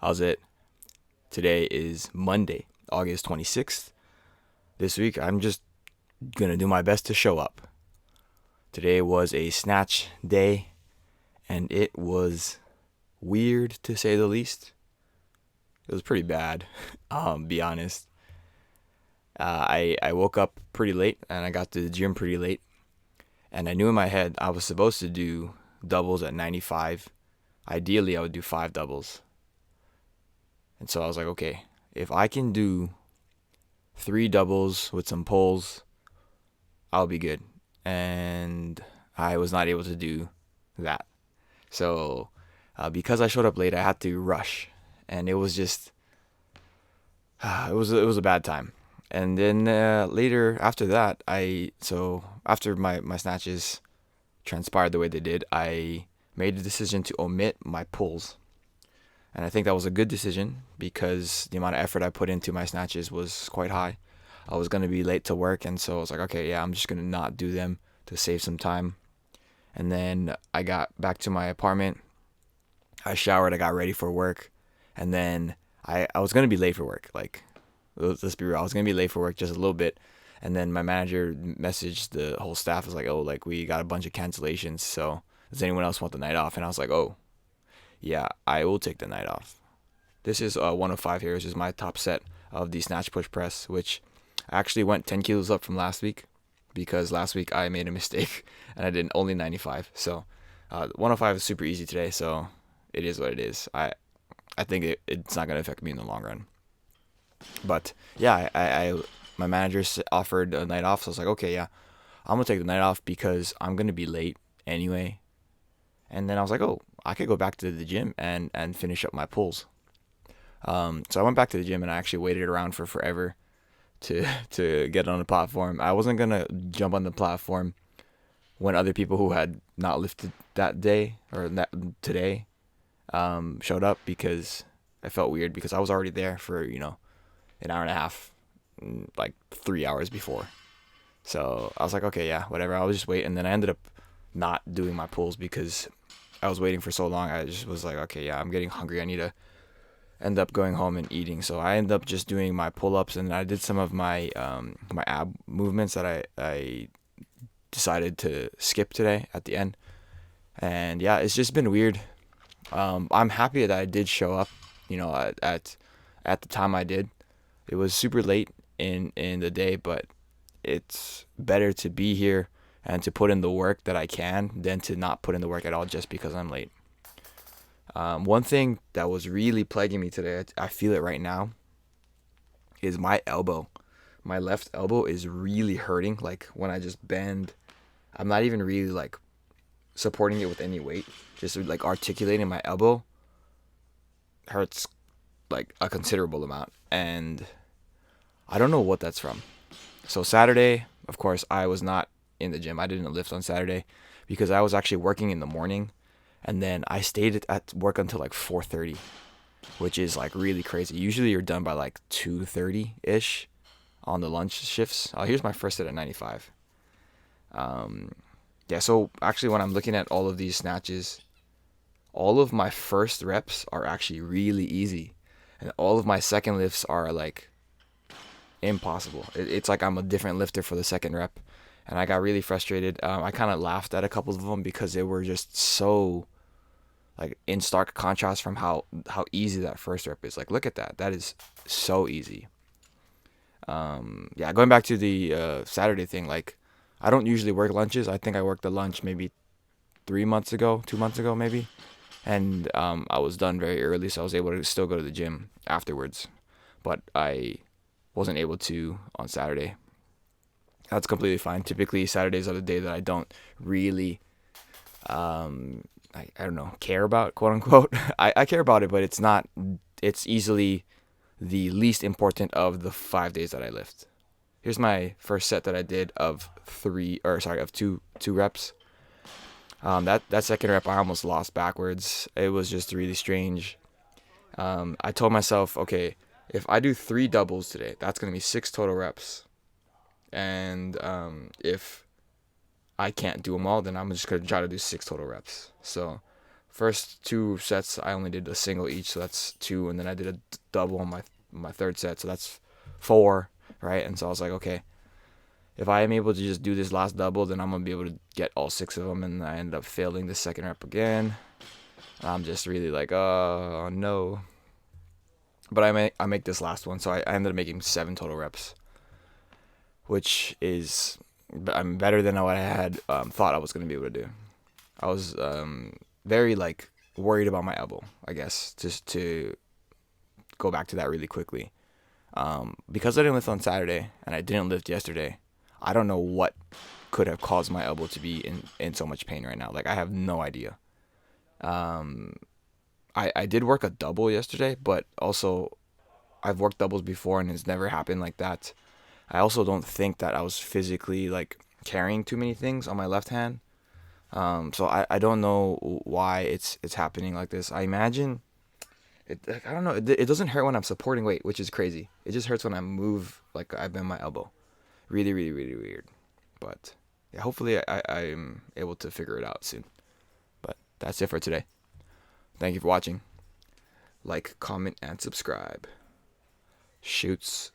How's it? Today is Monday, August 26th. This week, I'm just gonna do my best to show up. Today was a Snatch day, and it was weird to say the least. It was pretty bad, be honest. I woke up pretty late, and I got to the gym pretty late, and I knew in my head I was supposed to do doubles at 95. Ideally, I would do 5 doubles. And so I was like, okay, if I can do 3 doubles with some pulls, I'll be good. And I was not able to do that. So because I showed up late, I had to rush, and it was just it was a bad time. And then later after that, after my snatches transpired the way they did, I made the decision to omit my pulls. And I think that was a good decision because the amount of effort I put into my snatches was quite high. I was going to be late to work, and so I was like, okay, yeah, I'm just going to not do them to save some time. And then I got back to my apartment. I showered, I got ready for work. And then I was going to be late for work. Like, let's be real, I was going to be late for work just a little bit. And then my manager messaged the whole staff, was like, oh, like, we got a bunch of cancellations, so does anyone else want the night off? And I was like, oh, yeah, I will take the night off. This is 105 here. This is my top set of the snatch push press, which I actually went 10 kilos up from last week because last week I made a mistake and I did only 95. So 105 is super easy today, so it is what it is. I think it's not going to affect me in the long run. But yeah, I my manager offered a night off, so I was like, okay, yeah, I'm going to take the night off because I'm going to be late anyway. And then I was like, oh, I could go back to the gym and finish up my pulls. So I went back to the gym and I actually waited around for forever to get on the platform. I wasn't gonna jump on the platform when other people who had not lifted that day or that today showed up because I felt weird because I was already there for an hour and a half, like 3 hours before. So I was like, okay, yeah, whatever. I'll just wait. And then I ended up not doing my pulls because I was waiting for so long. I just was like, okay, yeah, I'm getting hungry. I need to end up going home and eating. So I ended up just doing my pull-ups, and I did some of my my ab movements that I decided to skip today at the end. And yeah, it's just been weird. I'm happy that I did show up, at the time I did. It was super late in the day, but it's better to be here and to put in the work that I can than to not put in the work at all just because I'm late. One thing that was really plaguing me today, I feel it right now, is my elbow. My left elbow is really hurting. Like when I just bend, I'm not even really like supporting it with any weight. Just like articulating my elbow hurts like a considerable amount. And I don't know what that's from. So Saturday, of course, I was not in the gym. I didn't lift on Saturday because I was actually working in the morning, and then I stayed at work until like 4:30, which is like really crazy. Usually you're done by like 2:30 ish on the lunch shifts. Oh, here's my first set at 95. Yeah, so actually when I'm looking at all of these snatches, all of my first reps are actually really easy, and all of my second lifts are like impossible. It's like I'm a different lifter for the second rep, and I got really frustrated. I kind of laughed at a couple of them because they were just so like in stark contrast from how easy that first rep is. Like, look at that. That is so easy. Yeah, going back to the Saturday thing, like I don't usually work lunches. I think I worked a lunch maybe 2 months ago maybe. And I was done very early, so I was able to still go to the gym afterwards. But I wasn't able to on Saturday. That's completely fine. Typically, Saturdays are the day that I don't really, I don't know, care about, quote unquote. I care about it, but it's easily the least important of the 5 days that I lift. Here's my first set that I did of two reps. That second rep, I almost lost backwards. It was just really strange. I told myself, okay, if I do 3 doubles today, that's going to be 6 total reps. And if I can't do them all, then I'm just going to try to do 6 total reps. So first 2 sets I only did a single each, so that's 2, and then I did a double on my third set, so that's 4, right? And so I was like, okay, if I am able to just do this last double, then I'm gonna be able to get all 6 of them, and I ended up failing the second rep again. I'm just really like, oh no. But I make this last one, so I ended up making 7 total reps, which is I'm better than what I had thought I was gonna be able to do. I was very like worried about my elbow, I guess, just to go back to that really quickly. Because I didn't lift on Saturday and I didn't lift yesterday, I don't know what could have caused my elbow to be in so much pain right now. Like, I have no idea. I did work a double yesterday, but also I've worked doubles before and it's never happened like that. I also don't think that I was physically like carrying too many things on my left hand. So I don't know why it's happening like this. I imagine it. I don't know. It doesn't hurt when I'm supporting weight, which is crazy. It just hurts when I move like I bend my elbow. Really, really, really weird. But yeah, hopefully I'm able to figure it out soon. But that's it for today. Thank you for watching. Like, comment, and subscribe. Shoots.